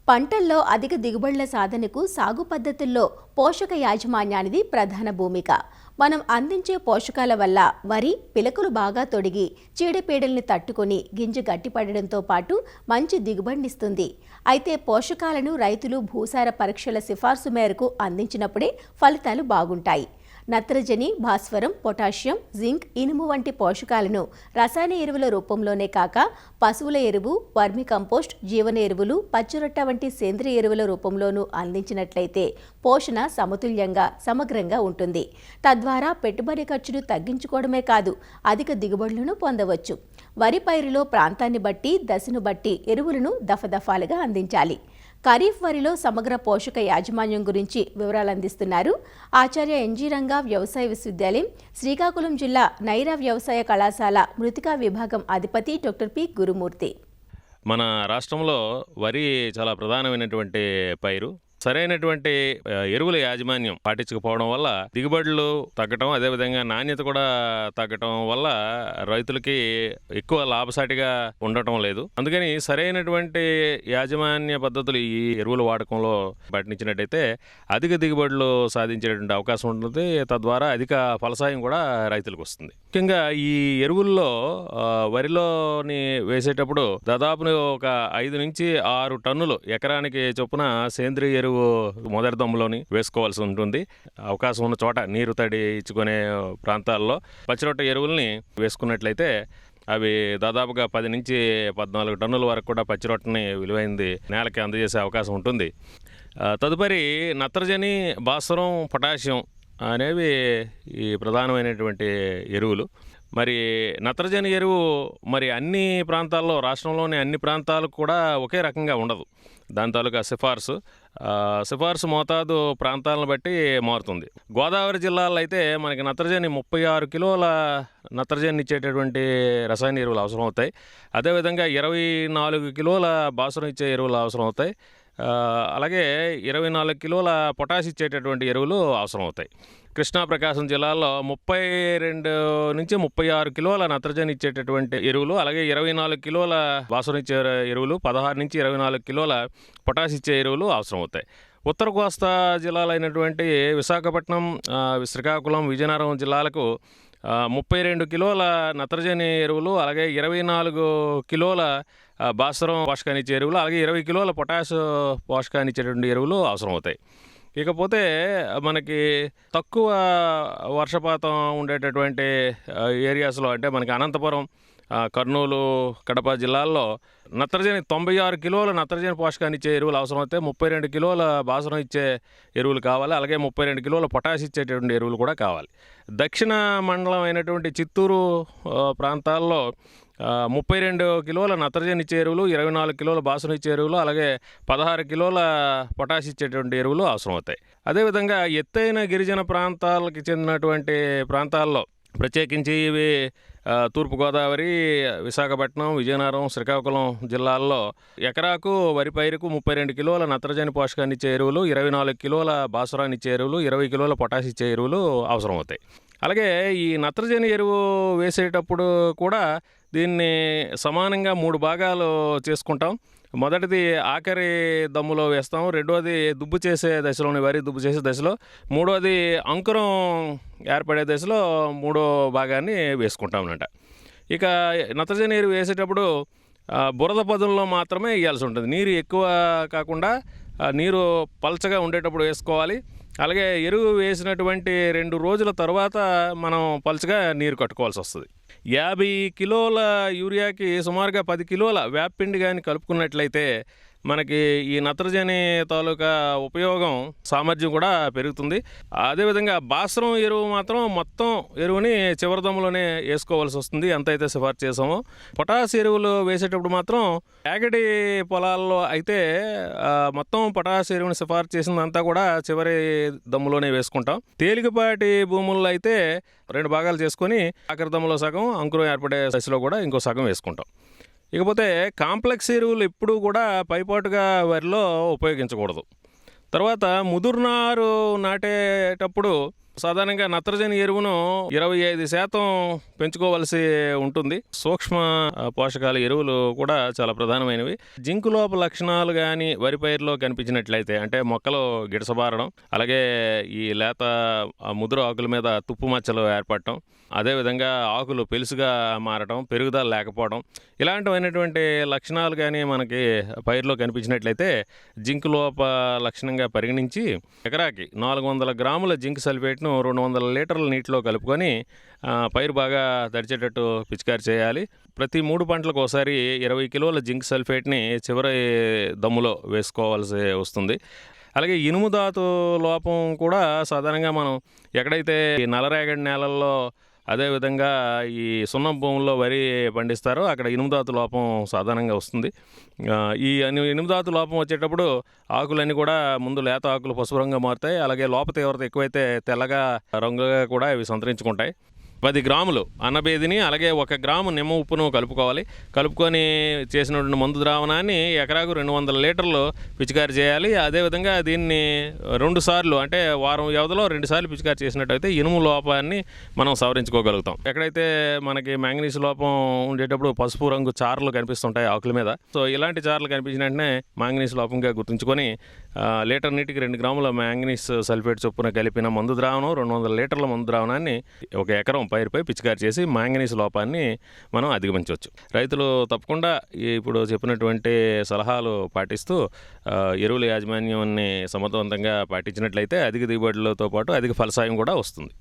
పంటల్లో అధిక దిగుబడుల సాధనకు సాగు పద్ధతుల్లో పోషక యాజమాన్యానిది ప్రధాన భూమిక. మనం అందించే పోషకాల వల్ల వరి పిలకలు బాగా తొడిగి చీడపీడల్ని తట్టుకొని గింజ గట్టిపడడంతో పాటు మంచి దిగుబడినిస్తుంది. అయితే పోషకాలను రైతులు భూసార పరీక్షల సిఫార్సు మేరకు అందించినప్పుడే ఫలితాలు బాగుంటాయి. నత్రజని, భాస్వరం, పొటాషియం, జింక్, ఇనుము వంటి పోషకాలను రసాయన ఎరువుల రూపంలోనే కాక పశువుల ఎరువు, వర్మి కంపోస్ట్, జీవన ఎరువులు, పచ్చిరొట్ట వంటి సేంద్రియ ఎరువుల రూపంలోనూ అందించినట్లయితే పోషణ సమతుల్యంగా, సమగ్రంగా ఉంటుంది. తద్వారా పెట్టుబడి ఖర్చును తగ్గించుకోవడమే కాదు, అధిక దిగుబడులను పొందవచ్చు. వరి పైరులో ప్రాంతాన్ని బట్టి, దశను బట్టి ఎరువులను దఫదఫాలుగా అందించాలి. ఖరీఫ్ వరిలో సమగ్ర పోషక యాజమాన్యం గురించి వివరాలు అందిస్తున్నారు ఆచార్య ఎన్జీ రంగా వ్యవసాయ విశ్వవిద్యాలయం, శ్రీకాకుళం జిల్లా నైరా వ్యవసాయ కళాశాల మృతికా విభాగం అధిపతి డాక్టర్ పి గురుమూర్తి. మన రాష్ట్రంలో వరి చాలా ప్రధానమైనటువంటి పైరు. సరైనటువంటి ఎరువుల యాజమాన్యం పాటించకపోవడం వల్ల దిగుబడులు తగ్గటం, అదేవిధంగా నాణ్యత కూడా తగ్గటం వల్ల రైతులకి ఎక్కువ లాభసాటిగా ఉండటం లేదు. అందుకని సరైనటువంటి యాజమాన్య పద్ధతులు ఈ ఎరువుల వాడకంలో పాటించినట్టయితే అధిక దిగుబడులు సాధించేటువంటి అవకాశం ఉంటుంది. తద్వారా అధిక ఫలసాయం కూడా రైతులకు వస్తుంది. ముఖ్యంగా ఈ ఎరువుల్లో వరిలోని వేసేటప్పుడు దాదాపు ఒక 5 నుంచి 6 టన్నులు ఎకరానికి చొప్పున సేంద్రియ ఎరువు మొదటి దమ్ములోని వేసుకోవాల్సి ఉంటుంది. అవకాశం ఉన్న చోట నీరు తడి ఇచ్చుకునే ప్రాంతాల్లో పచ్చిరొట్ట ఎరువుల్ని వేసుకున్నట్లయితే అవి దాదాపుగా 10 నుంచి 14 టన్నుల వరకు కూడా పచ్చిరొట్టని విలువైంది నేలకి అందజేసే అవకాశం ఉంటుంది. తదుపరి నత్రజని, భాస్వరం, పొటాషియం అనేవి ఈ ప్రధానమైనటువంటి ఎరువులు. మరి నత్రజని ఎరువు మరి అన్ని ప్రాంతాల్లో, రాష్ట్రంలోని అన్ని ప్రాంతాలకు కూడా ఒకే రకంగా ఉండదు. దాని తాలూకా సిఫార్సు మోతాదు ప్రాంతాలను బట్టి మారుతుంది. గోదావరి జిల్లాలో అయితే మనకి నత్రజని 36 కిలోల నత్రజని ఇచ్చేటటువంటి రసాయన ఎరువులు అవసరం అవుతాయి. అదేవిధంగా 24 కిలోల భాస్వరం ఇచ్చే ఎరువులు అవసరం అవుతాయి. అలాగే 24 కిలోల పొటాష్ ఇచ్చేటటువంటి ఎరువులు అవసరం అవుతాయి. కృష్ణా, ప్రకాశం జిల్లాల్లో 32 నుంచి 36 కిలోల నత్రజని ఇచ్చేటటువంటి ఎరువులు, అలాగే 24 కిలోల భాస్వరం ఇచ్చే ఎరువులు, 16 నుంచి 24 కిలోల పొటాష్ ఇచ్చే ఎరువులు అవసరం అవుతాయి. ఉత్తర కోస్తా జిల్లాలైనటువంటి విశాఖపట్నం, శ్రీకాకుళం, విజయనగరం జిల్లాలకు 32 కిలోల నత్రజని ఎరువులు, అలాగే 24 కిలోల భాస్వరం పోషకాన్ని ఇచ్చే ఎరువులు, అలాగే 20 కిలోల పొటాష్ పోషకాన్ని ఇచ్చేటువంటి ఎరువులు అవసరం అవుతాయి. ఇకపోతే మనకి తక్కువ వర్షపాతం ఉండేటటువంటి ఏరియాస్లో, అంటే మనకి అనంతపురం, కర్నూలు, కడప జిల్లాల్లో నత్రజని 96 కిలోల నత్రజని పోషకాన్ని ఇచ్చే ఎరువులు అవసరం అయితే 32 కిలోల భాస్వరం ఇచ్చే ఎరువులు కావాలి. అలాగే 32 కిలోల పొటాష్ ఇచ్చేటటువంటి ఎరువులు కూడా కావాలి. దక్షిణ మండలం అయినటువంటి చిత్తూరు ప్రాంతాల్లో 32 కిలోల నత్రజని ఇచ్చే ఎరువులు, 24 కిలోల భాస్వరం ఇచ్చే ఎరువులు, అలాగే 16 కిలోల పొటాష్ ఇచ్చేటువంటి ఎరువులు అవసరం అవుతాయి. అదేవిధంగా ఎత్తైన గిరిజన ప్రాంతాలకు చెందినటువంటి ప్రాంతాల్లో, ప్రత్యేకించి ఇవి తూర్పుగోదావరి, విశాఖపట్నం, విజయనగరం, శ్రీకాకుళం జిల్లాల్లో ఎకరాకు వరి పైరుకు 32 కిలోల నత్రజని పోషకాన్ని ఇచ్చే ఎరువులు, 24 కిలోల భాస్వరాన్ని ఇచ్చే ఎరువులు, 20 కిలోల పొటాష్ ఇచ్చే ఎరువులు అవసరం అవుతాయి. అలాగే ఈ నత్రజని ఎరువు వేసేటప్పుడు కూడా దీన్ని సమానంగా 3 భాగాలు చేసుకుంటాం. మొదటిది ఆఖరి దమ్ములో వేస్తాం, రెండోది దుబ్బు చేసే దశలోని వరి దుబ్బు చేసే దశలో, మూడోది అంకురం ఏర్పడే దశలో 3వ భాగాన్ని వేసుకుంటాం అన్నమాట. ఇక నత్రజని ఎరువు వేసేటప్పుడు బురద పదుల్లో మాత్రమే వేయాల్సి ఉంటుంది. నీరు ఎక్కువ కాకుండా నీరు పల్చగా ఉండేటప్పుడు వేసుకోవాలి. అలాగే ఎరువు వేసినటువంటి 2 రోజుల తర్వాత మనం పల్చగా నీరు కట్టుకోవాల్సి వస్తుంది. 50 కిలోల యూరియాకి సుమారుగా 10 కిలోల వేపపిండి కానీ కలుపుకున్నట్లయితే మనకి ఈ నత్రజని తాలూకా ఉపయోగం, సామర్థ్యం కూడా పెరుగుతుంది. అదేవిధంగా భాస్వరం ఎరువు మాత్రం మొత్తం ఎరువుని చివరి దమ్ములోనే వేసుకోవాల్సి వస్తుంది, ఎంతైతే సిఫార్సు చేసామో. పొటాష్ ఎరువులు వేసేటప్పుడు మాత్రం యాగడి పొలాల్లో అయితే మొత్తం పొటాష్ ఎరువుని సిఫార్సు చేసిందంతా కూడా చివరి దమ్ములోనే వేసుకుంటాం. తేలికపాటి భూముల్లో అయితే 2 భాగాలు చేసుకొని ఆఖరి దమ్ములో సగం, అంకురం ఏర్పడే దశలో కూడా ఇంకో సగం వేసుకుంటాం. ఇకపోతే కాంప్లెక్స్ ఎరువులు ఎప్పుడూ కూడా పైపాటుగా వరిలో ఉపయోగించకూడదు. తర్వాత ముదురునారు నాటేటప్పుడు సాధారణంగా నత్రజని ఎరువును 25% పెంచుకోవలసి ఉంటుంది. సూక్ష్మ పోషకాల ఎరువులు కూడా చాలా ప్రధానమైనవి. జింకు లోప లక్షణాలు కానీ వరి పైరులో కనిపించినట్లయితే, అంటే మొక్కలు గిడసబారడం, అలాగే ఈ లేత ముదురు ఆకుల మీద తుప్పు మచ్చలు ఏర్పడటం, అదేవిధంగా ఆకులు పెలుసుగా మారటం, పెరుగుదల లేకపోవడం, ఇలాంటివైనటువంటి లక్షణాలు కానీ మనకి పైరులో కనిపించినట్లయితే జింకు లోప లక్షణంగా పరిగణించి ఎకరాకి 400 గ్రాముల జింక్ సల్ఫేట్ను 200 లీటర్ల నీటిలో కలుపుకొని పైరు బాగా తడిచేటట్టు పిచికారి చేయాలి. ప్రతి 3 పంటలకు ఒకసారి 20 కిలోల జింక్ సల్ఫేట్ని చివరి దమ్ములో వేసుకోవాల్సి వస్తుంది. అలాగే ఇనుము ధాతు లోపం కూడా సాధారణంగా మనం ఎక్కడైతే ఈ నల్లరేగడి నేలల్లో, అదేవిధంగా ఈ సున్నం భూముల్లో వరి పండిస్తారో అక్కడ ఇనుము ధాతు లోపం సాధారణంగా వస్తుంది. ఈ ఇనుము ధాతు లోపం వచ్చేటప్పుడు ఆకులన్నీ కూడా ముందు లేత ఆకులు పసుపు రంగుగా మారుతాయి. అలాగే లోప తీవ్రత ఎక్కువైతే తెల్లగా రంగుగా కూడా ఇవి సంతరించుకుంటాయి. 10 గ్రాములు అన్నబేదిని, అలాగే 1 గ్రాము నిమ్మ ఉప్పును కలుపుకోవాలి. కలుపుకొని చేసినటువంటి మందు ద్రావణాన్ని ఎకరాకు 200 లీటర్లు పిచికారి చేయాలి. అదేవిధంగా దీన్ని 2 సార్లు, అంటే వారం వ్యవధిలో 2 సార్లు పిచికారి చేసినట్టయితే ఇనుము లోపాన్ని మనం సవరించుకోగలుగుతాం. ఎక్కడైతే మనకి మ్యాంగనీస్ లోపం ఉండేటప్పుడు పసుపు రంగు చారలు కనిపిస్తుంటాయి ఆకుల మీద, సో ఇలాంటి చారలు కనిపించిన వెంటనే మ్యాంగనీస్ లోపంగా గుర్తుంచుకొని లీటర్ నీటికి 2 గ్రాముల మ్యాంగనీస్ సల్ఫేట్ చొప్పున కలిపిన మందు ద్రావణం, 200 లీటర్ల మందు ద్రావణాన్ని 1 ఎకరం పైరుపై పిచికారి చేసి మ్యాంగనీస్ లోపాన్ని మనం అధిగమించవచ్చు. రైతులు తప్పకుండా ఇప్పుడు చెప్పినటువంటి సలహాలు పాటిస్తూ ఎరువుల యాజమాన్యాన్ని సమర్థవంతంగా పాటించినట్లయితే అధిక దిగుబడులతో పాటు అధిక ఫలసాయం కూడా వస్తుంది.